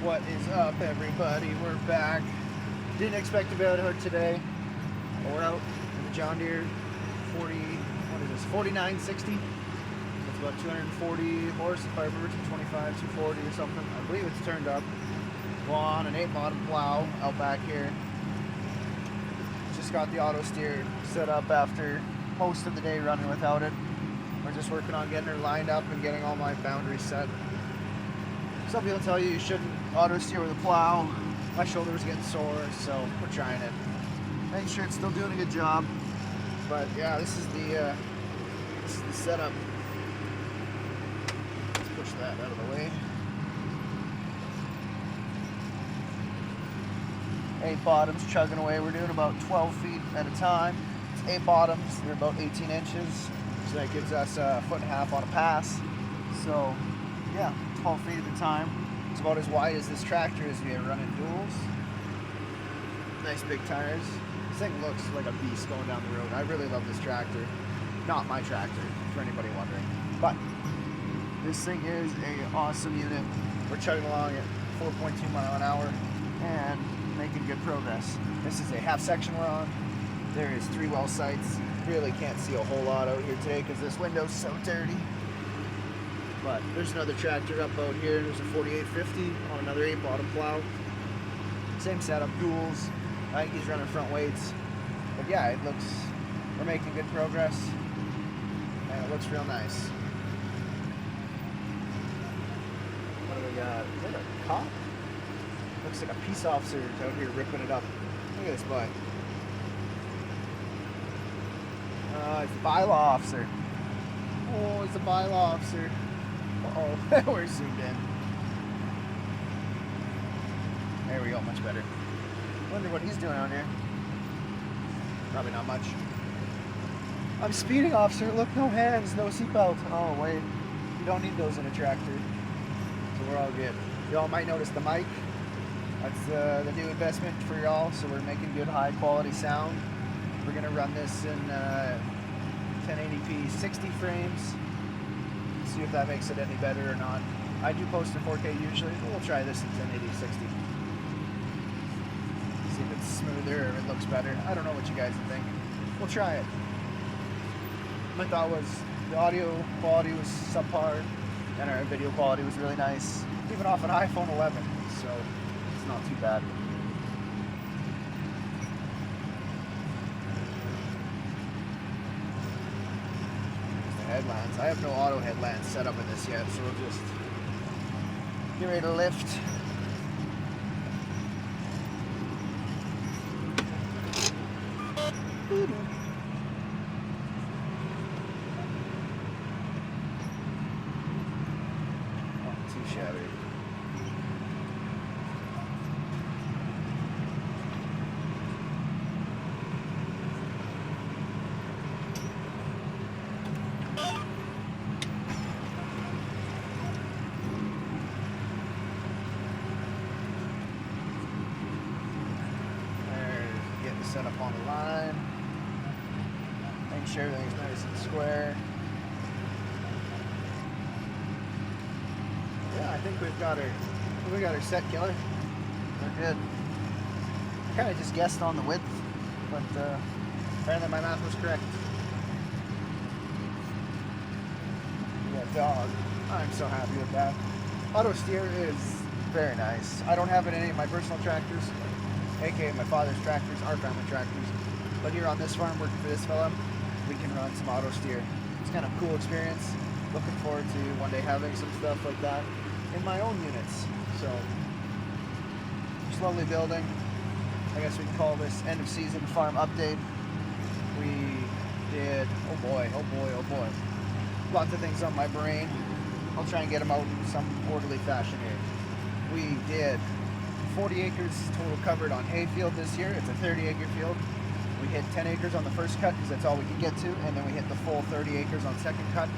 What is up, everybody? We're back. Didn't expect to be able to hook today. But we're out in the John Deere 4960. It's about 240 horse, if I remember, 225, 240 or something. I believe it's turned up. We're on an 8-bottom plow out back here. Just got the auto steer set up after most of the day running without it. We're just working on getting her lined up and getting all my boundaries set. Some people tell you shouldn't auto steer with a plow. My shoulder was getting sore, so we're trying it. Making sure it's still doing a good job. But yeah, this is the setup. Let's push that out of the way. 8 bottoms chugging away. We're doing about 12 feet at a time. It's 8 bottoms. They're about 18 inches. So that gives us a 1.5 foot on a pass. So yeah, 12 feet at a time. It's about as wide as this tractor is if you're running duals. Nice big tires. This thing looks like a beast going down the road. I really love this tractor. Not my tractor, for anybody wondering. But this thing is an awesome unit. We're chugging along at 4.2 mile an hour and making good progress. This is a half section we're on. There is 3 well sites. Really can't see a whole lot out here today because this window's so dirty. But there's another tractor up out here. There's a 4850 on another 8-bottom plow. Same setup, duals. I think he's running front weights. But yeah, it looks, we're making good progress. And it looks real nice. What do we got? Is that a cop? Looks like a peace officer out here ripping it up. Look at this boy. It's the bylaw officer. Oh, it's the bylaw officer. Uh-oh, we're zoomed in. There we go, much better. Wonder what he's doing out here. Probably not much. I'm speeding, officer. Look, no hands, no seatbelt. Oh, wait. You don't need those in a tractor. So we're all good. Y'all might notice the mic. That's the new investment for y'all, so we're making good, high-quality sound. We're going to run this in 1080p 60 frames. See if that makes it any better or not. I do post in 4K usually, but we'll try this in 1080 60. See if it's smoother or if it looks better. I don't know what you guys think. We'll try it. My thought was the audio quality was subpar and our video quality was really nice. Even off an iPhone 11, so it's not too bad. Headlands. I have no auto headlands set up in this yet, so we'll just get ready to lift. Not too shabby. Set up on the line, make sure everything's nice and square. Yeah, I think we got her set, killer. We're good. I kind of just guessed on the width, but apparently my math was correct. Yeah, dog. I'm so happy with that. Auto steer is very nice. I don't have it in any of my personal tractors. aka my father's tractors, our family tractors. But here on this farm, working for this fella, we can run some auto steer. It's kind of a cool experience. Looking forward to one day having some stuff like that in my own units. So, slowly building. I guess we can call this end of season farm update. We did, oh boy, lots of things on my brain. I'll try and get them out in some orderly fashion here. We did 40 acres total covered on hay field this year. It's a 30-acre field. We hit 10 acres on the first cut because that's all we could get to, and then we hit the full 30 acres on second cut.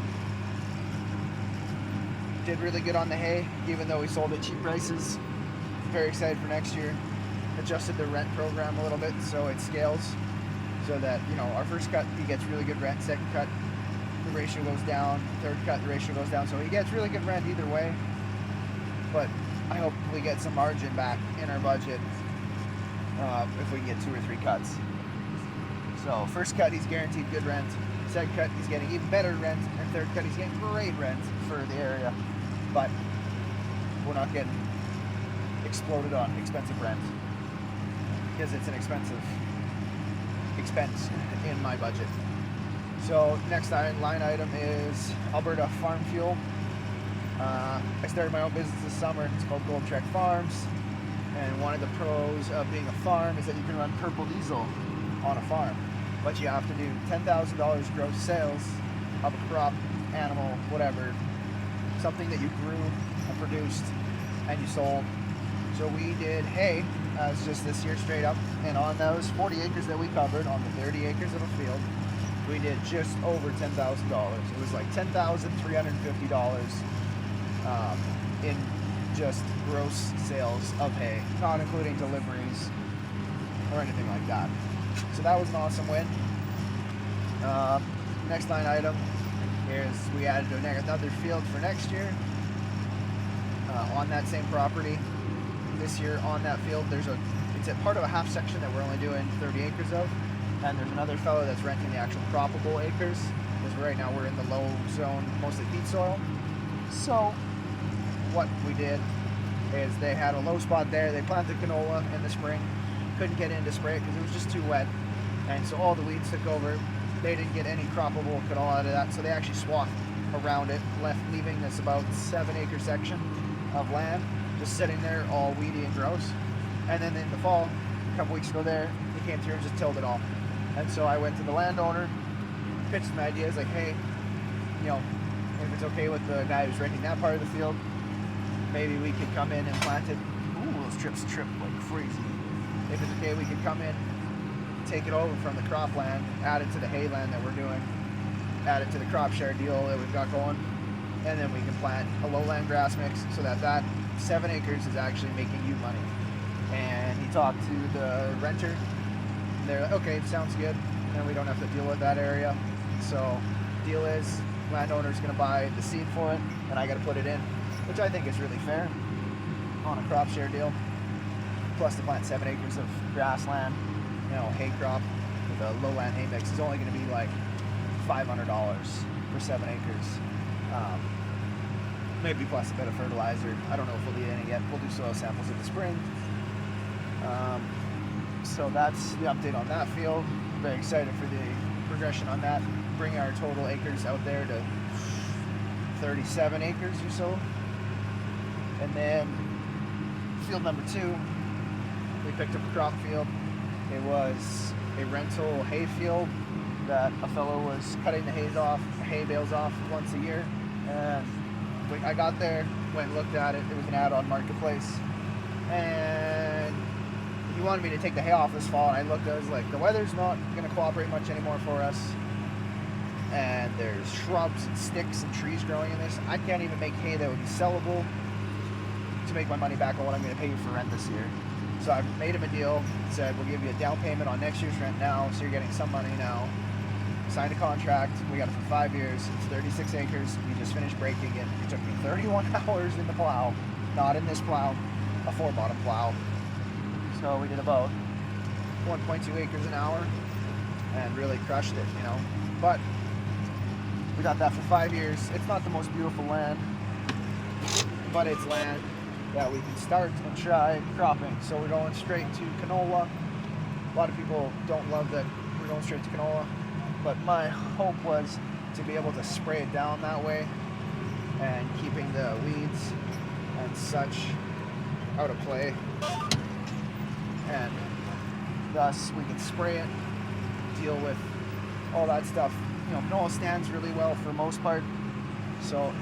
Did really good on the hay, even though we sold at cheap prices. Very excited for next year. Adjusted the rent program a little bit so it scales, so that, you know, our first cut he gets really good rent, second cut the ratio goes down, third cut the ratio goes down, so he gets really good rent either way. but I hope we get some margin back in our budget if we can get 2 or 3 cuts. So first cut, he's guaranteed good rent. Second cut, he's getting even better rent. And third cut, he's getting great rent for the area. But we're not getting exploded on expensive rent because it's an expensive expense in my budget. So next line item is Alberta Farm Fuel. I started my own business this summer. It's called Gold Trek Farms. And one of the pros of being a farm is that you can run purple diesel on a farm. But you have to do $10,000 gross sales of a crop, animal, whatever, something that you grew and produced and you sold. So we did hay just this year straight up, and on those 40 acres that we covered, on the 30 acres of a field, we did just over $10,000. It was like $10,350 in just gross sales of hay, not including deliveries or anything like that. So that was an awesome win. Next line item is we added another field for next year on that same property. This year on that field, it's a part of a half section that we're only doing 30 acres of, and there's another fellow that's renting the actual croppable acres, because right now we're in the low zone, mostly peat soil. So what we did is they had a low spot there. They planted canola in the spring, couldn't get in to spray it because it was just too wet, and so all the weeds took over. They didn't get any croppable canola out of that, so they actually swathed around it, leaving this about 7-acre section of land just sitting there all weedy and gross. And then in the fall, a couple weeks ago there, he came through and just tilled it all. And so I went to the landowner, pitched some ideas like, hey, you know, if it's okay with the guy who's renting that part of the field, maybe we could come in and plant it. Ooh, those trips trip like crazy. If it's okay, we could come in, take it over from the cropland, add it to the hay land that we're doing, add it to the crop share deal that we've got going, and then we can plant a lowland grass mix so that 7 acres is actually making you money. And he talked to the renter. They're like, okay, sounds good. And we don't have to deal with that area. So deal is, landowner's gonna buy the seed for it, and I gotta put it in, which I think is really fair on a crop share deal. Plus to plant 7 acres of grassland, you know, hay crop with a lowland hay mix is only gonna be like $500 for 7 acres. Maybe plus a bit of fertilizer. I don't know if we'll do any yet. We'll do soil samples in the spring. So that's the update on that field. Very excited for the progression on that. Bring our total acres out there to 37 acres or so. And then field number 2, we picked up a crop field. It was a rental hay field that a fellow was cutting the hay bales off once a year. And I got there, went and looked at it. It was an ad on Marketplace, and he wanted me to take the hay off this fall. And I looked, I was like, the weather's not going to cooperate much anymore for us, and there's shrubs and sticks and trees growing in this. I can't even make hay that would be sellable to make my money back on what I'm going to pay you for rent this year. So I made him a deal, said we'll give you a down payment on next year's rent now, so you're getting some money now. Signed a contract. We got it for 5 years. It's 36 acres. We just finished breaking it. It took me 31 hours in the plow, not in this plow, a 4-bottom plow. So we did about 1.2 acres an hour and really crushed it, you know. But we got that for 5 years. It's not the most beautiful land, but it's land that we can start and try cropping. So we're going straight to canola. A lot of people don't love that we're going straight to canola, but my hope was to be able to spray it down that way and keeping the weeds and such out of play, and thus we can spray it, deal with all that stuff. You know, canola stands really well for the most part, so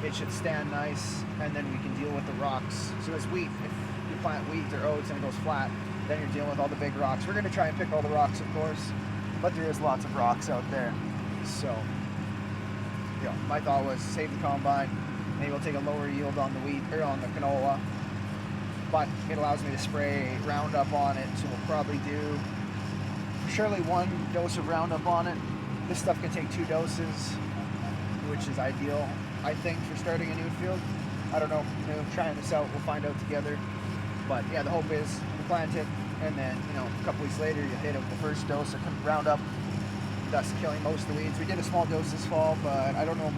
it should stand nice, and then we can deal with the rocks. So as wheat, if you plant wheat or oats and it goes flat, then you're dealing with all the big rocks. We're going to try and pick all the rocks, of course, but there is lots of rocks out there. So, you know, my thought was save the combine. Maybe we'll take a lower yield on the wheat or on the canola, but it allows me to spray Roundup on it. So we'll probably do surely 1 dose of Roundup on it. This stuff can take 2 doses, which is ideal, I think, for starting a new field. I don't know, trying this out, we'll find out together. But yeah, the hope is you plant it, and then, a couple weeks later, you hit it with the first dose of Roundup. That's killing most of the weeds. We did a small dose this fall, but I don't know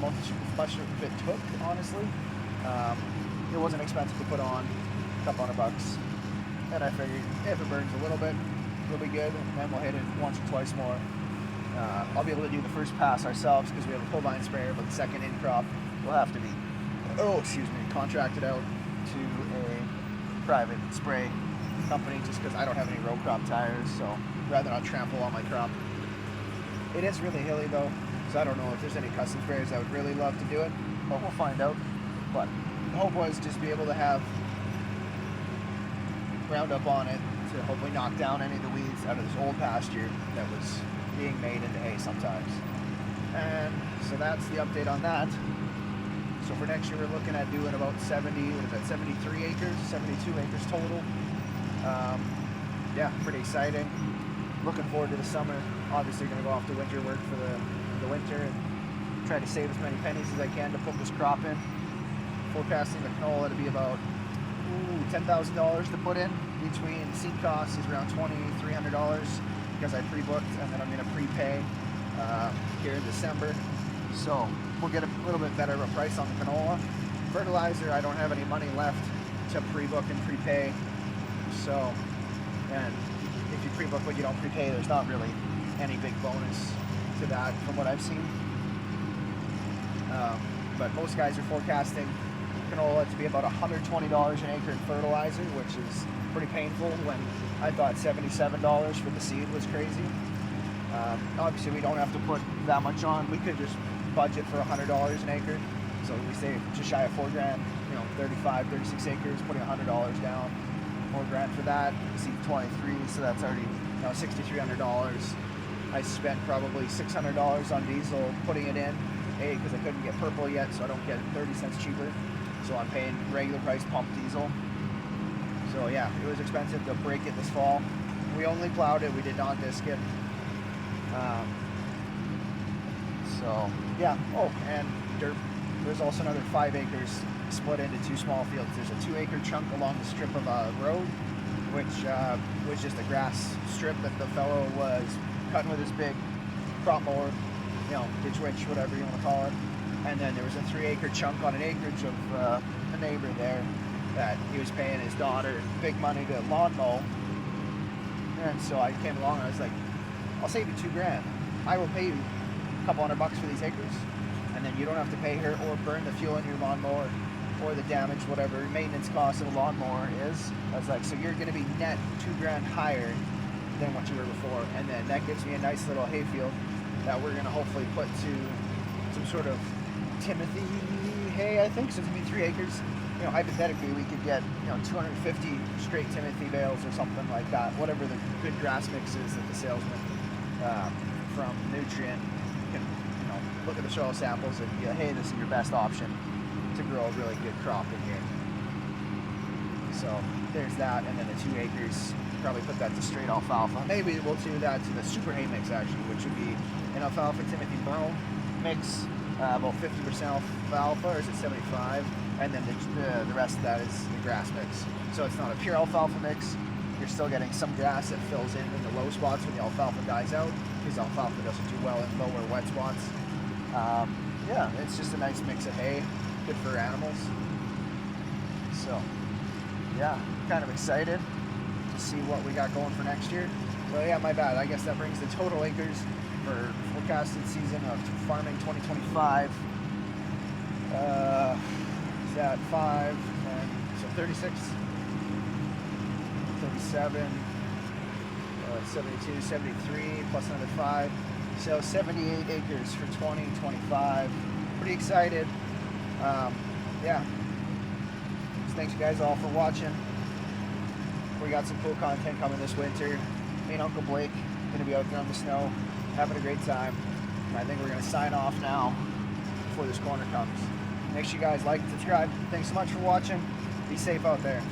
much of it took, honestly. It wasn't expensive to put on, a couple $100. And I figured if it burns a little bit, it'll be good, and then we'll hit it once or twice more. I'll be able to do the first pass ourselves because we have a pull vine sprayer, but the second in crop will have to be, contracted out to a private spray company just because I don't have any row crop tires, so rather not trample on my crop. It is really hilly though, so I don't know if there's any custom sprayers that would really love to do it, but we'll find out. But the hope was just be able to have Roundup on it to hopefully knock down any of the weeds out of this old pasture that was being made into hay sometimes. And so that's the update on that. So for next year we're looking at doing about 73 acres, 72 acres total. Yeah, pretty exciting. Looking forward to the summer. Obviously going to go off to winter work for the winter and try to save as many pennies as I can to put this crop in. Forecasting the canola to be about $10,000 to put in. Between seed costs is around $2,300 because I pre-booked, and then I'm going to prepay here in December. So we'll get a little bit better of a price on the canola. Fertilizer, I don't have any money left to pre-book and prepay. So, and if you pre-book but you don't prepay, there's not really any big bonus to that from what I've seen. But most guys are forecasting canola to be about $120 an acre in fertilizer, which is pretty painful when I thought $77 for the seed was crazy. Obviously we don't have to put that much on. We could just budget for $100 an acre. So we save just shy of $4,000, 35, 36 acres, putting $100 down, $4,000 for that. Seed 23, so that's already $6,300. I spent probably $600 on diesel putting it in, because I couldn't get purple yet, so I don't get it 30 cents cheaper. So I'm paying regular price pump diesel. So yeah, it was expensive to break it this fall. We only plowed it, we did not disc it. So yeah, and there's also another 5 acres split into 2 small fields. There's a 2-acre chunk along the strip of road, which was just a grass strip that the fellow was cutting with his big crop mower, ditch witch, whatever you want to call it. And then there was a 3-acre chunk on an acreage of a neighbor there that he was paying his daughter big money to lawn mow. And so I came along and I was like, I'll save you $2,000. I will pay you a couple $100 for these acres, and then you don't have to pay her or burn the fuel in your lawnmower or the damage, whatever maintenance cost of a lawnmower is. I was like, so you're going to be net $2,000 higher than what you were before, and then that gives me a nice little hayfield that we're going to hopefully put to some sort of Timothy hay, I think. So it's going to be 3 acres. Hypothetically, we could get 250 straight Timothy bales or something like that. Whatever the good grass mix is that the salesman from Nutrient can look at the soil samples and be like, hey, this is your best option to grow a really good crop in here. So there's that, and then the 2 acres, probably put that to straight alfalfa. Maybe we'll do that to the super hay mix actually, which would be an alfalfa Timothy burl mix, about 50% alfalfa, or is it 75? And then the rest of that is the grass mix. So it's not a pure alfalfa mix. You're still getting some grass that fills in the low spots when the alfalfa dies out, because alfalfa doesn't do well in lower wet spots. Yeah, it's just a nice mix of hay, good for animals. So yeah, kind of excited to see what we got going for next year. So yeah, my bad. I guess that brings the total acres for forecasted season of farming 2025. Is at 5, and so 36, 37, 72, 73, plus another 5. So 78 acres for 2025. Pretty excited. Yeah. So thanks you guys all for watching. We got some cool content coming this winter. Me and Uncle Blake going to be out there on the snow, having a great time. And I think we're going to sign off now before this corner comes. Make sure you guys like and subscribe. Thanks so much for watching. Be safe out there.